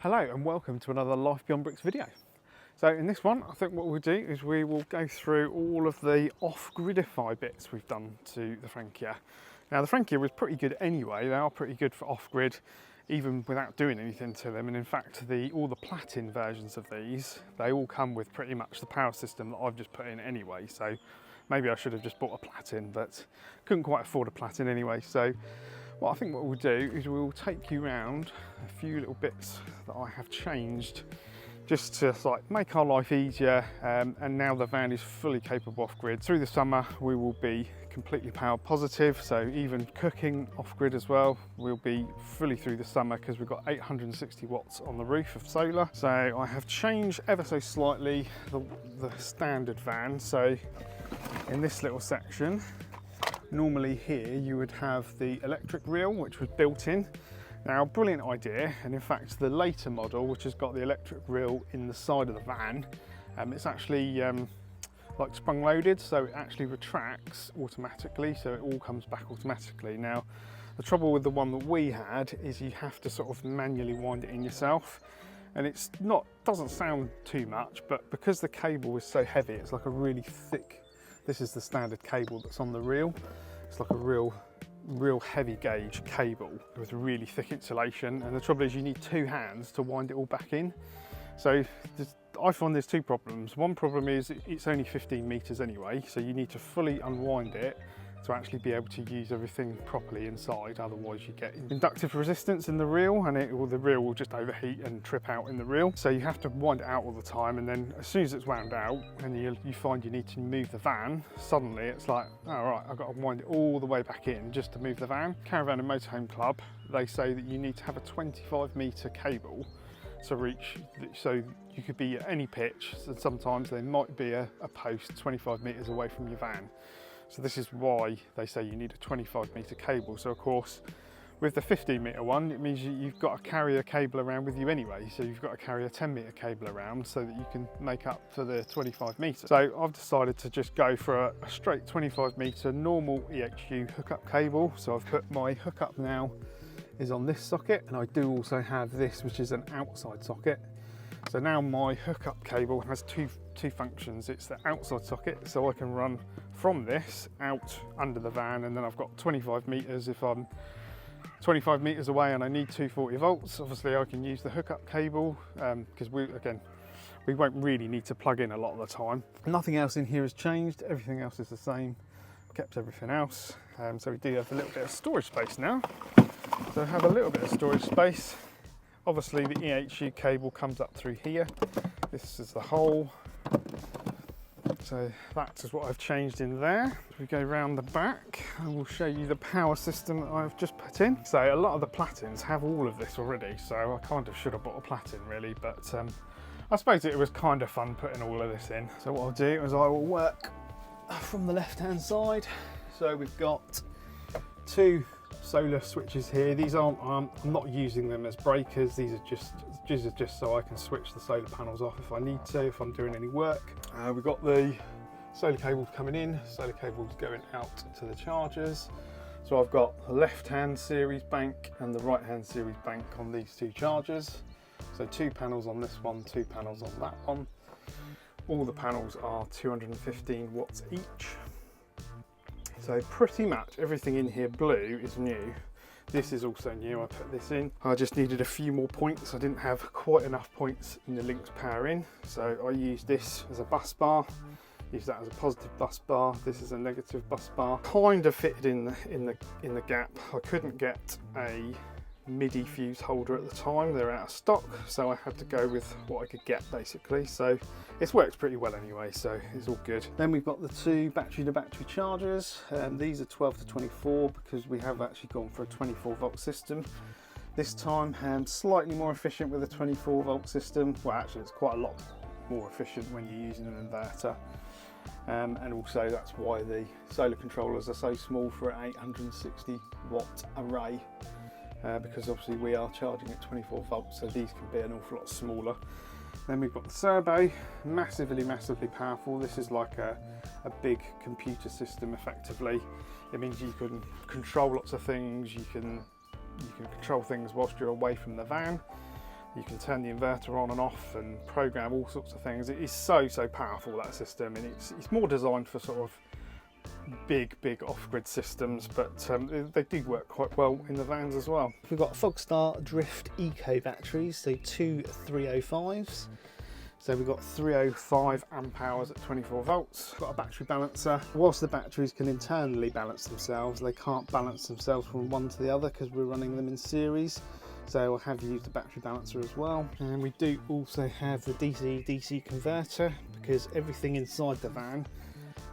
Hello and welcome to another Life Beyond Bricks video. So in this one, I think what we'll do is we will go through all of the off-gridify bits we've done to the Frankia. Now the Frankia was pretty good anyway, they are pretty good for off-grid even without doing anything to them, and in fact all the plug-in versions of these, they all come with pretty much the power system that I've just put in anyway, so maybe I should have just bought a plug-in, but couldn't quite afford a plug-in anyway. So what I think what we'll do is we'll take you around a few little bits that I have changed just to like make our life easier, and now the van is fully capable off-grid. Through the summer we will be completely power positive, so even cooking off-grid as well will be fully through the summer because we've got 860 watts on the roof of solar. So I have changed ever so slightly the standard van. So in this little section, normally here you would have the electric reel which was built in. Now, brilliant idea, and in fact the later model which has got the electric reel in the side of the van, it's actually like sprung loaded, so it actually retracts automatically, so it all comes back automatically. Now the trouble with the one that we had is you have to sort of manually wind it in yourself, and it's not, doesn't sound too much, but because the cable is so heavy, it's like a really thick, this is the standard cable that's on the reel, it's like a real heavy gauge cable with really thick insulation, and the trouble is you need two hands to wind it all back in. So I find there's two problems. One problem is it's only 15 meters anyway, so you need to fully unwind it to actually be able to use everything properly inside, otherwise you get inductive resistance in the reel, and the reel will just overheat and trip out in the reel. So you have to wind it out all the time, and then as soon as it's wound out and you find you need to move the van, suddenly it's like, oh right, I've got to wind it all the way back in just to move the van. Caravan and Motorhome Club, they say that you need to have a 25 meter cable to reach, so you could be at any pitch, and sometimes there might be a post 25 meters away from your van. So this is why they say you need a 25 meter cable. So of course, with the 15 meter one, it means you've got to carry a cable around with you anyway. So you've got to carry a 10 meter cable around so that you can make up for the 25 meters. So I've decided to just go for a straight 25 meter normal EHU hookup cable. So I've put my hookup now is on this socket, and I do also have this, which is an outside socket. So now my hookup cable has two functions. It's the outside socket, so I can run from this out under the van, and then I've got 25 meters. If I'm 25 meters away and I need 240 volts, obviously I can use the hookup cable, because we won't really need to plug in a lot of the time. Nothing else in here has changed. Everything else is the same. Kept everything else. So we do have a little bit of storage space now. So I have a little bit of storage space. Obviously the EHU cable comes up through here. This is the hole. So that is what I've changed in there. We go round the back, I will show you the power system that I've just put in. So a lot of the platins have all of this already, so I kind of should have bought a platin really, but I suppose it was kind of fun putting all of this in. So what I'll do is I will work from the left hand side. So we've got two solar switches here. These aren't, I'm not using them as breakers. These are just so I can switch the solar panels off if I need to, if I'm doing any work. We've got the solar cables coming in, solar cables going out to the chargers. So I've got the left hand series bank and the right hand series bank on these two chargers. So two panels on this one, two panels on that one. All the panels are 215 watts each. So pretty much everything in here blue is new. This is also new, I put this in. I just needed a few more points. I didn't have quite enough points in the links power in. So I used this as a bus bar, use that as a positive bus bar. This is a negative bus bar. Kind of fitted in the gap. I couldn't get a MIDI fuse holder at the time, they're out of stock, so I had to go with what I could get basically. So it's worked pretty well anyway, so it's all good. Then we've got the two battery to battery chargers. These are 12 to 24 because we have actually gone for a 24 volt system this time, and slightly more efficient with a 24 volt system. Well, actually it's quite a lot more efficient when you're using an inverter. And also that's why the solar controllers are so small for an 860 watt array. Because obviously we are charging at 24 volts, so these can be an awful lot smaller. Then we've got the turbo, massively powerful. This is like a big computer system effectively. It means you can control lots of things, you can control things whilst you're away from the van. You can turn the inverter on and off and program all sorts of things. It is so powerful, that system, and it's more designed for sort of big off-grid systems, but they do work quite well in the vans as well. We've got Fogstar Drift Eco batteries, so two 305s. So we've got 305 amp hours at 24 volts. Got a battery balancer. Whilst the batteries can internally balance themselves, they can't balance themselves from one to the other because we're running them in series. So I have used the battery balancer as well. And we do also have the DC-DC converter, because everything inside the van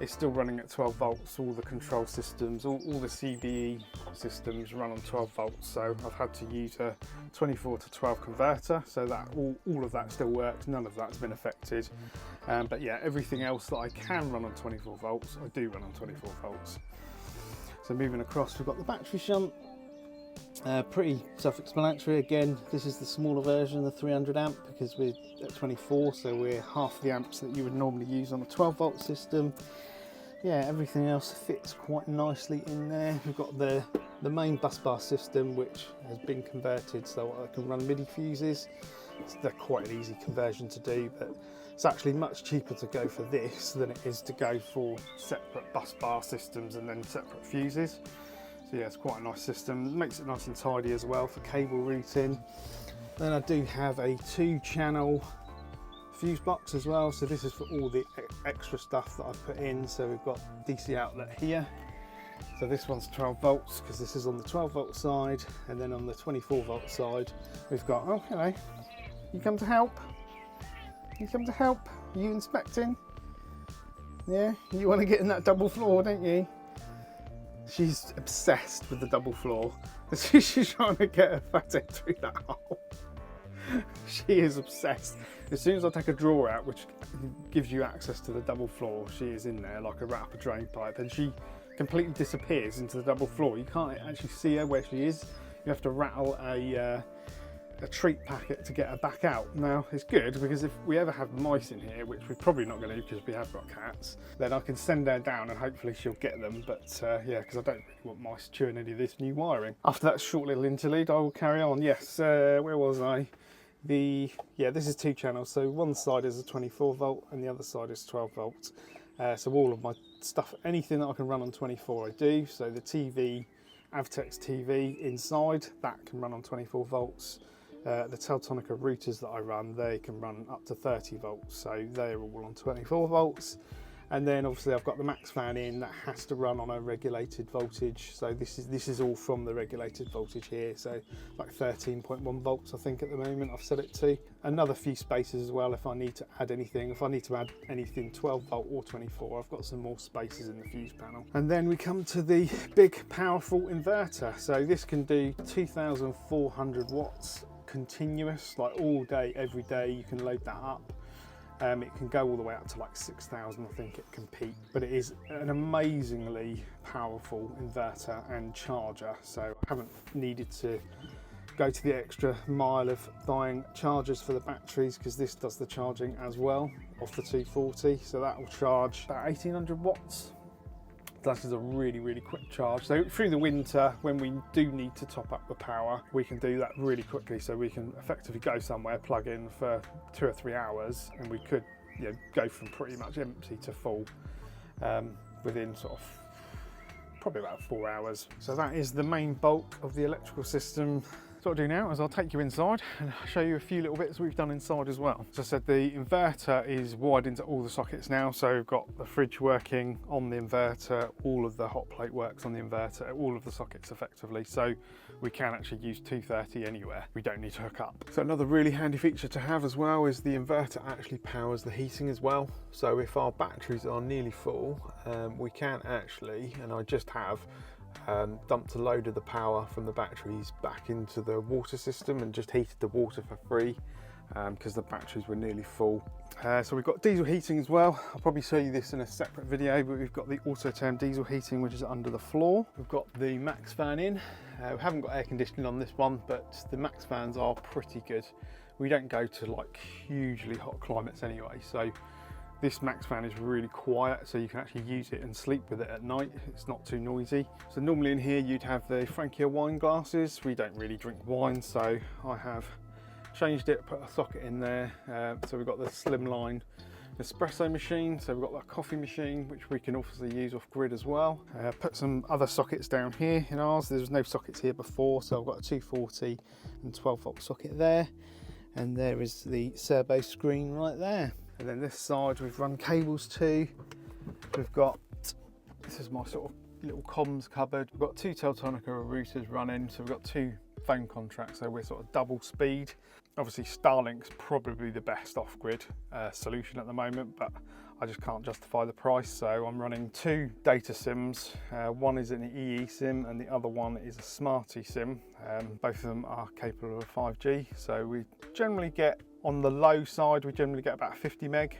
is still running at 12 volts. All the control systems, all the CBE systems run on 12 volts. So I've had to use a 24 to 12 converter, so that all of that still works. None of that's been affected. But yeah, everything else that I can run on 24 volts, I do run on 24 volts. So moving across, we've got the battery shunt. Pretty self-explanatory. Again, this is the smaller version, the 300 amp, because we're at 24, so we're half the amps that you would normally use on a 12 volt system. Yeah, everything else fits quite nicely in there. We've got the main bus bar system, which has been converted so I can run MIDI fuses. They're quite an easy conversion to do, but it's actually much cheaper to go for this than it is to go for separate bus bar systems and then separate fuses. So yeah, it's quite a nice system. It makes it nice and tidy as well for cable routing. Then I do have a 2-channel fuse box as well. So this is for all the extra stuff that I've put in. So we've got DC outlet here. So this one's 12 volts because this is on the 12 volt side. And then on the 24 volt side, we've got, oh, hello, you come to help? You come to help? Are you inspecting? Yeah, you want to get in that double floor, don't you? She's obsessed with the double floor. She's trying to get her fat head through that hole. She is obsessed. As soon as I take a drawer out, which gives you access to the double floor, she is in there like a rat up a drain pipe, and she completely disappears into the double floor. You can't actually see her where she is. You have to rattle a treat packet to get her back out. Now it's good because if we ever have mice in here, which we're probably not going to because we have got cats, then I can send her down and hopefully she'll get them. But yeah, because I don't really want mice chewing any of this new wiring. After that short little interlude, I will carry on. Yes, where was I? Yeah, this is 2 channels. So one side is a 24 volt and the other side is 12 volts. So all of my stuff, anything that I can run on 24, I do. So the TV, Avtex TV inside, that can run on 24 volts. The Teltonica routers that I run, they can run up to 30 volts, so they're all on 24 volts. And then obviously I've got the max fan in that has to run on a regulated voltage. So this is all from the regulated voltage here. So like 13.1 volts, I think at the moment I've set it to. Another few spaces as well if I need to add anything. If I need to add anything 12 volt or 24, I've got some more spaces in the fuse panel. And then we come to the big powerful inverter. So this can do 2,400 watts continuous, like all day, every day. You can load that up. It can go all the way up to like 6,000, I think it can peak, but it is an amazingly powerful inverter and charger. So I haven't needed to go to the extra mile of buying chargers for the batteries because this does the charging as well off the 240. So that will charge about 1,800 watts. That is a really quick charge. So through the winter, when we do need to top up the power, we can do that really quickly. So we can effectively go somewhere, plug in for 2 or 3 hours, and we could, you know, go from pretty much empty to full within sort of probably about 4 hours. So that is the main bulk of the electrical system. So what I'll do now is I'll take you inside and show you a few little bits we've done inside as well. As I said, the inverter is wired into all the sockets now. So we've got the fridge working on the inverter, all of the hot plate works on the inverter, all of the sockets effectively. So we can actually use 230 anywhere. We don't need to hook up. So another really handy feature to have as well is the inverter actually powers the heating as well. So if our batteries are nearly full, we can actually, and I just have, dumped a load of the power from the batteries back into the water system and just heated the water for free because the batteries were nearly full. So we've got diesel heating as well. I'll probably show you this in a separate video, but we've got the Autotherm diesel heating, which is under the floor. We've got the max fan in. We haven't got air conditioning on this one, but the max fans are pretty good. We don't go to like hugely hot climates anyway, so this max fan is really quiet, so you can actually use it and sleep with it at night. It's not too noisy. So normally in here you'd have the Frankia wine glasses. We don't really drink wine, so I have changed it, put a socket in there. So we've got the slimline espresso machine, so we've got that coffee machine which we can obviously use off grid as well. Put some other sockets down here in ours. There was no sockets here before, so I've got a 240 and 12 volt socket there, and there is the servo screen right there. And then this side we've run cables to. We've got, this is my sort of little comms cupboard. We've got 2 Teltonica routers running, so we've got 2 phone contracts, so we're sort of double speed. Obviously Starlink's probably the best off-grid solution at the moment, but I just can't justify the price, so I'm running 2 data SIMs. One is an EE SIM and the other one is a Smarty SIM. Both of them are capable of 5G, so we generally get, on the low side, we generally get about 50 meg.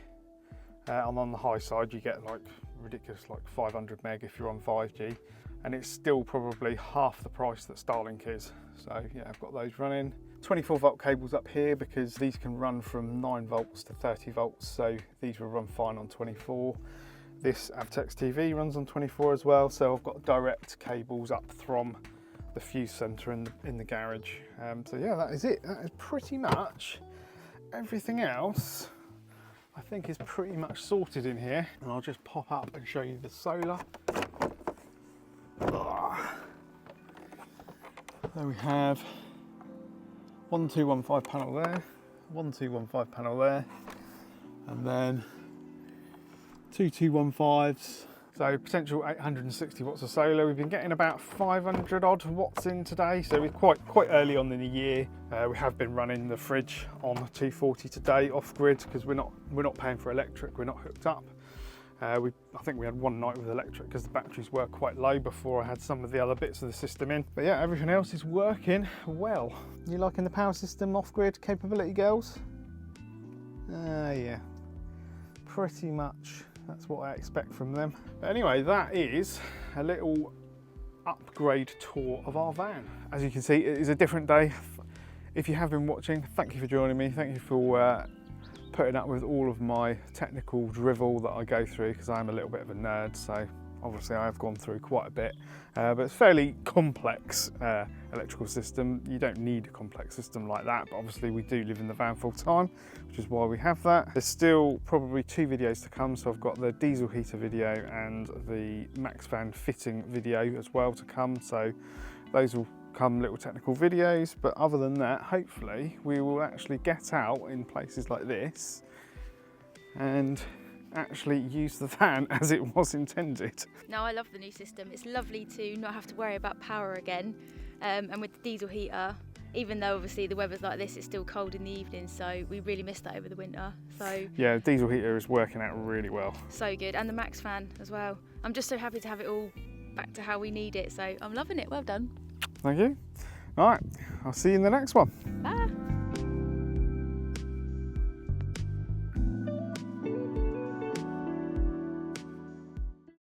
And on the high side you get like ridiculous, like 500 meg if you're on 5G, and it's still probably half the price that Starlink is. So yeah, I've got those running. 24 volt cables up here because these can run from 9 volts to 30 volts, so these will run fine on 24. This Avtex TV runs on 24 as well, so I've got direct cables up from the fuse center in the garage. So yeah, that is it. That is pretty much everything else. I think is pretty much sorted in here, and I'll just pop up and show you the solar. There we have 1215 panel there, 1215 panel there, and then 2215s. So potential 860 watts of solar. We've been getting about 500 odd watts in today, so we're quite early on in the year. We have been running the fridge on 240 today off grid because we're not paying for electric. We're not hooked up. I think we had one night with electric because the batteries were quite low before I had some of the other bits of the system in. But yeah, everything else is working well. You liking the power system off grid capability, girls? Yeah, pretty much. That's what I expect from them. But anyway, that is a little upgrade tour of our van. As you can see, it is a different day. If you have been watching, thank you for joining me. Thank you for putting up with all of my technical drivel that I go through, because I am a little bit of a nerd, so obviously I have gone through quite a bit. But it's fairly complex electrical system. You don't need a complex system like that, but obviously we do live in the van full time, which is why we have that. There's still probably 2 videos to come, so I've got the diesel heater video and the max fan fitting video as well to come, so those will come little technical videos. But other than that, hopefully we will actually get out in places like this and actually use the van as it was intended. No, I love the new system. It's lovely to not have to worry about power again, and with the diesel heater, even though obviously the weather's like this, it's still cold in the evening, so we really missed that over the winter. So yeah, the diesel heater is working out really well. So good, and the max fan as well. I'm just so happy to have it all back to how we need it, so I'm loving it. Well done. Thank you. All right, I'll see you in the next one. Bye.